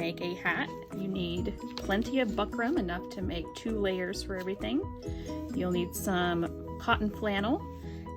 make a hat, you need plenty of buckram, enough to make 2 layers for everything. You'll need some cotton flannel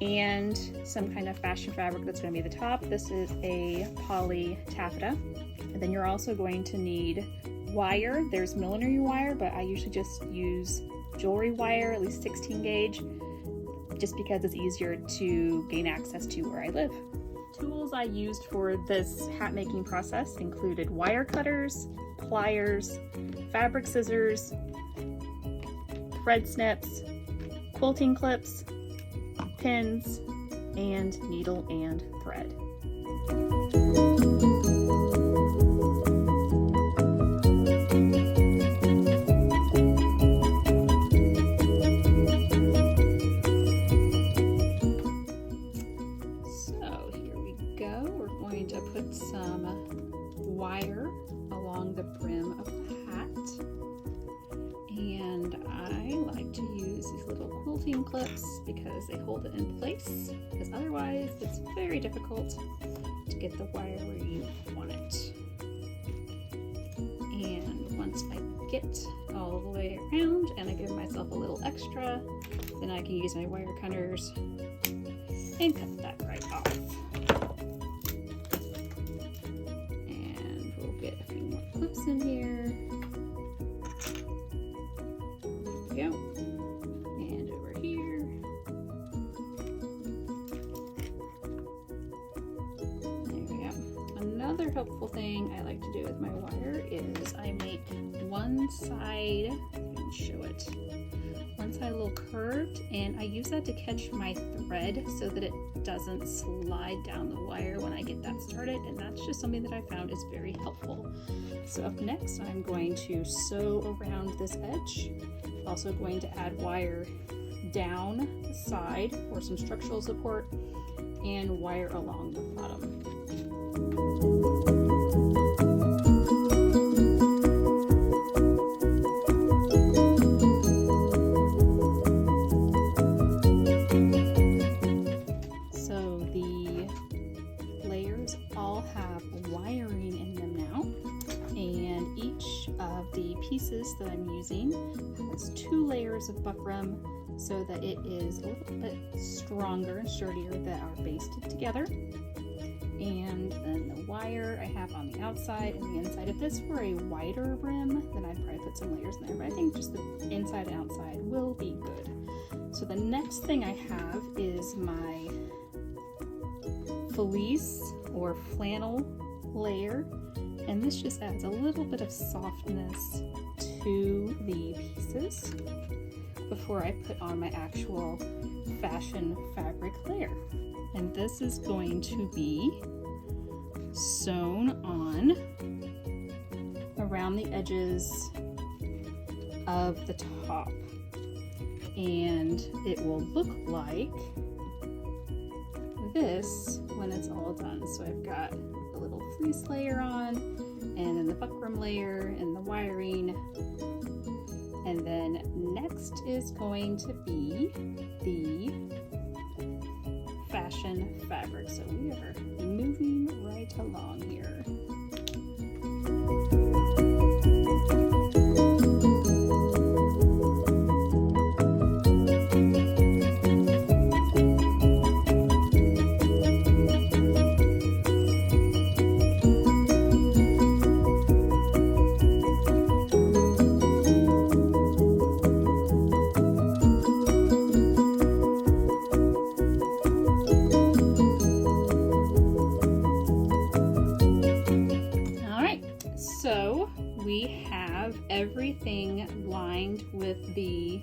and some kind of fashion fabric that's going to be the top. This is a poly taffeta. And then you're also going to need wire. There's millinery wire, but I usually just use jewelry wire, at least 16 gauge, just because it's easier to gain access to where I live. Tools I used for this hat making process included wire cutters, pliers, fabric scissors, thread snips, quilting clips, pins, and needle and thread. Some wire along the brim of the hat, and I like to use these little quilting clips because they hold it in place, because otherwise it's very difficult to get the wire where you want it. And once I get all the way around and I give myself a little extra, then I can use my wire cutters and cut that right off. Get a few more clips in here. There we go. And over here. There we go. Another helpful thing I like to do with my wire is I make one side, I can show it, one side a little curved, and I use that to catch my thread so that it doesn't slide down the wire when I get that started, and that's just something that I found is very helpful. So up next, I'm going to sew around this edge. Also going to add wire down the side for some structural support and wire along the bottom. Pieces that I'm using has 2 layers of buckram so that it is a little bit stronger and sturdier that are basted together. And then the wire I have on the outside and the inside. If this were a wider brim, then I'd probably put some layers in there, but I think just the inside and outside will be good. So the next thing I have is my fleece or flannel layer, and this just adds a little bit of softness to the pieces before I put on my actual fashion fabric layer. And this is going to be sewn on around the edges of the top, and it will look like this when it's all done. So I've got the little fleece layer on, and then the buckram layer and the wiring, and then next is going to be the fashion fabric. So we are moving right along here. So we have everything lined with the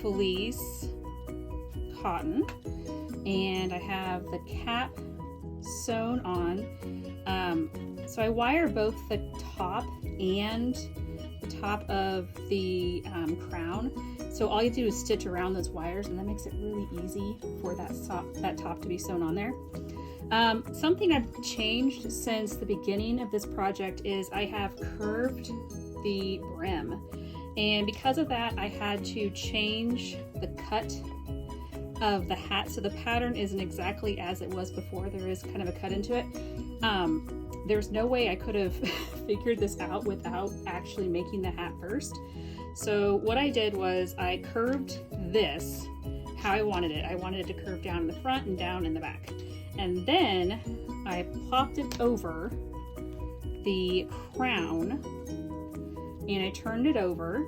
fleece cotton, and I have the cap sewn on. So I wire both the top and the top of the crown. So all you do is stitch around those wires, and that makes it really easy for that top to be sewn on there. Something I've changed since the beginning of this project is I have curved the brim, and because of that I had to change the cut of the hat, so the pattern isn't exactly as it was before. There is kind of a cut into it. there's no way I could have figured this out without actually making the hat first. So what I did was I curved this how I wanted it. I wanted it to curve down in the front and down in the back. And then I plopped it over the crown and I turned it over.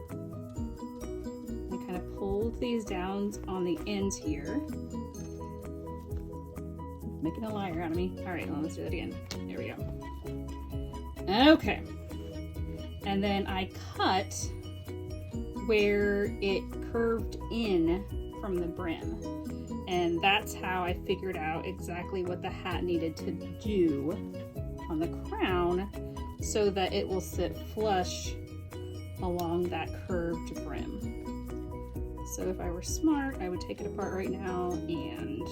I kind of pulled these down on the ends here. Making a liar out of me. All right, well, let's do that again. There we go. Okay. And then I cut where it curved in from the brim. And that's how I figured out exactly what the hat needed to do on the crown so that it will sit flush along that curved brim. So if I were smart, I would take it apart right now and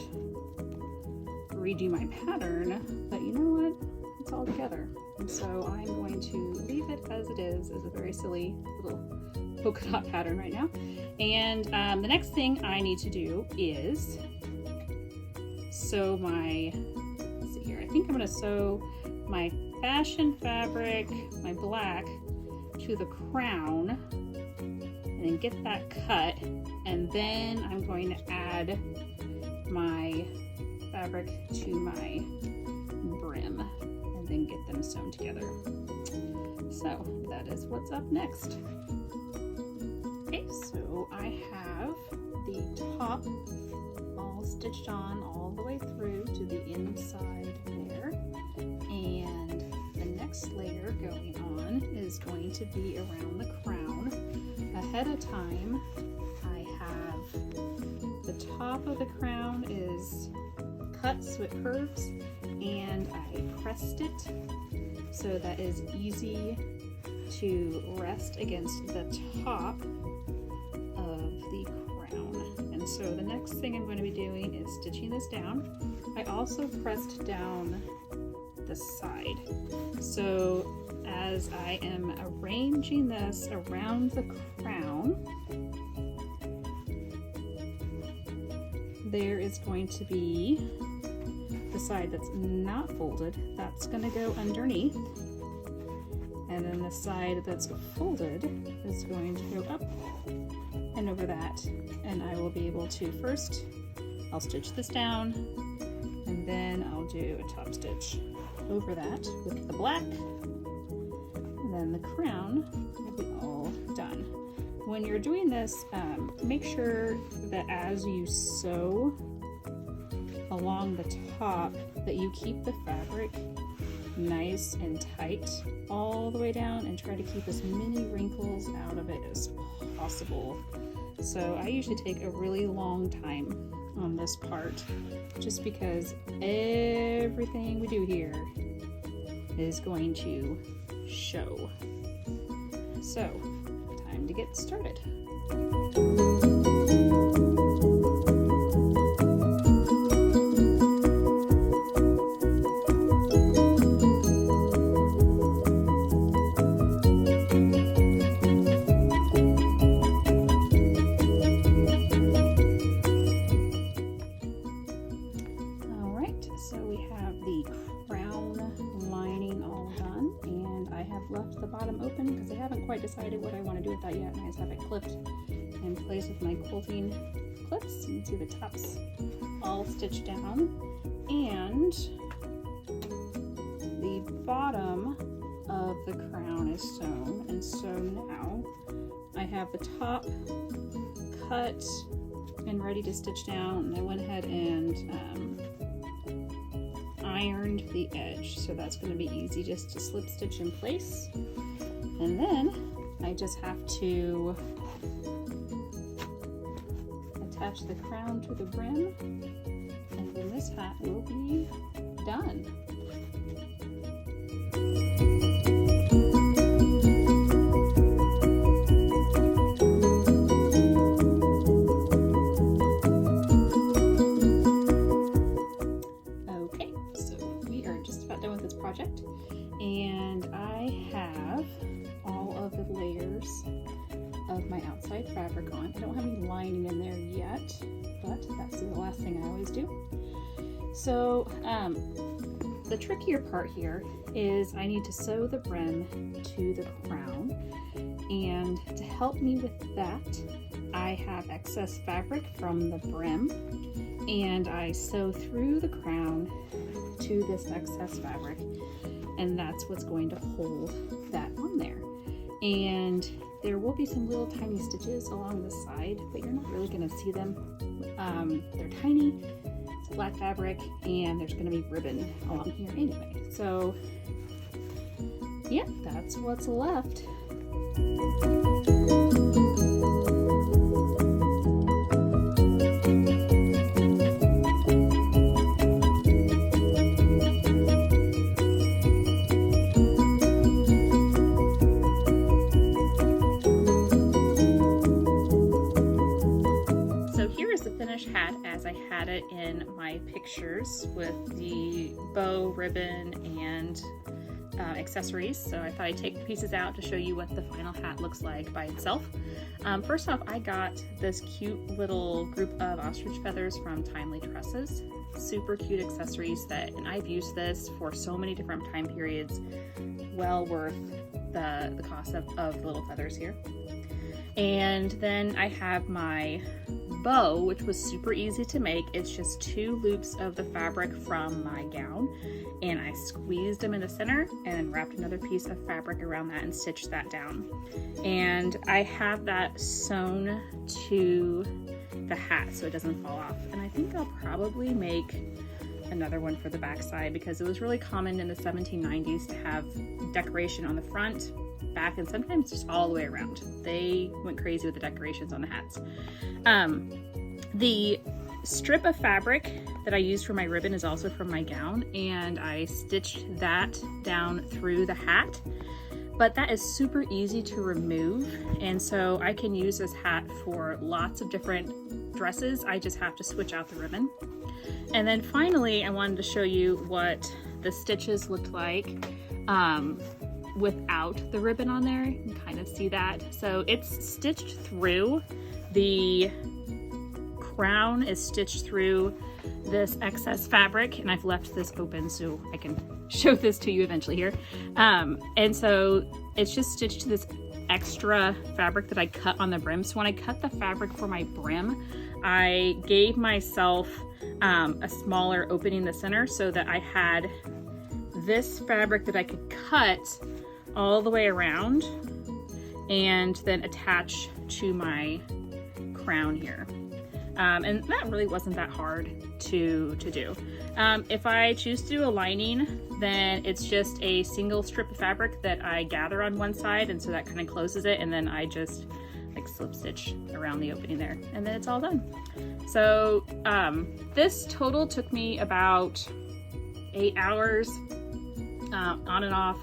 redo my pattern, but you know what? It's all together. And so I'm going to leave it as it is as a very silly little polka dot pattern right now. And the next thing I need to do is sew my, let's see here, I think I'm gonna sew my fashion fabric, my black, to the crown and then get that cut. And then I'm going to add my fabric to my brim and then get them sewn together. So that is what's up next. Okay, so I have the top all stitched on all the way through to the inside there, and the next layer going on is going to be around the crown. Ahead of time, I have the top of the crown is cut so it curves, and I pressed it so that is easy to rest against the top of the crown. And so the next thing I'm going to be doing is stitching this down. I also pressed down the side. So as I am arranging this around the crown, there is going to be the side that's not folded, that's going to go underneath, and then the side that's folded is going to go up and over that, and I will be able to first, I'll stitch this down, and then I'll do a top stitch over that with the black, and then the crown will be all done. When you're doing this, make sure that as you sew along the top that you keep the fabric nice and tight all the way down and try to keep as many wrinkles out of it as possible. So I usually take a really long time on this part just because everything we do here is going to show. So time to get started. Left the bottom open because I haven't quite decided what I want to do with that yet, and I just have it clipped in place with my quilting clips. You can see the tops all stitched down, and the bottom of the crown is sewn, and so now I have the top cut and ready to stitch down, and I went ahead and ironed the edge, so that's going to be easy just to slip stitch in place. And then I just have to attach the crown to the brim, and then this hat will be done. And I have all of the layers of my outside fabric on. I don't have any lining in there yet, but that's the last thing I always do. So the trickier part here is I need to sew the brim to the crown, and to help me with that, I have excess fabric from the brim, and I sew through the crown to this excess fabric, and that's what's going to hold that on there. And there will be some little tiny stitches along the side, but you're not really going to see them. They're tiny, it's flat fabric, and there's going to be ribbon along here anyway. So yeah, that's what's left. Hat as I had it in my pictures, with the bow, ribbon, and accessories. So I thought I'd take the pieces out to show you what the final hat looks like by itself. First off, I got this cute little group of ostrich feathers from Timely Tresses. Super cute accessories and I've used this for so many different time periods. Well worth the cost of the little feathers here. And then I have my bow, which was super easy to make. It's just 2 loops of the fabric from my gown, and I squeezed them in the center and then wrapped another piece of fabric around that and stitched that down. And I have that sewn to the hat so it doesn't fall off. And I think I'll probably make another one for the back side, because it was really common in the 1790s to have decoration on the front, back, and sometimes just all the way around. They went crazy with the decorations on the hats. The strip of fabric that I used for my ribbon is also from my gown, and I stitched that down through the hat, but that is super easy to remove, and so I can use this hat for lots of different dresses. I just have to switch out the ribbon. And then finally, I wanted to show you what the stitches looked like without the ribbon on there. You can kind of see that. So it's stitched through. The crown is stitched through this excess fabric, and I've left this open so I can show this to you eventually here. And so it's just stitched to this extra fabric that I cut on the brim. So when I cut the fabric for my brim, I gave myself a smaller opening in the center so that I had this fabric that I could cut all the way around and then attach to my crown here. And that really wasn't that hard to do. If I choose to do a lining, then it's just a single strip of fabric that I gather on one side, and so that kind of closes it, and then I just like slip stitch around the opening there, and then it's all done. So this total took me about 8 hours on and off,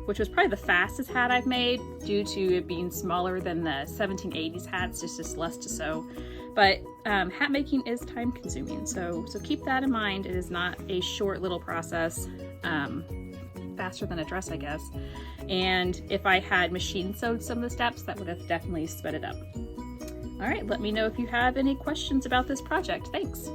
which was probably the fastest hat I've made due to it being smaller than the 1780s hats, just less to sew. But hat making is time consuming, so keep that in mind. It is not a short little process, faster than a dress, I guess. And if I had machine sewed some of the steps, that would have definitely sped it up. All right, let me know if you have any questions about this project. Thanks.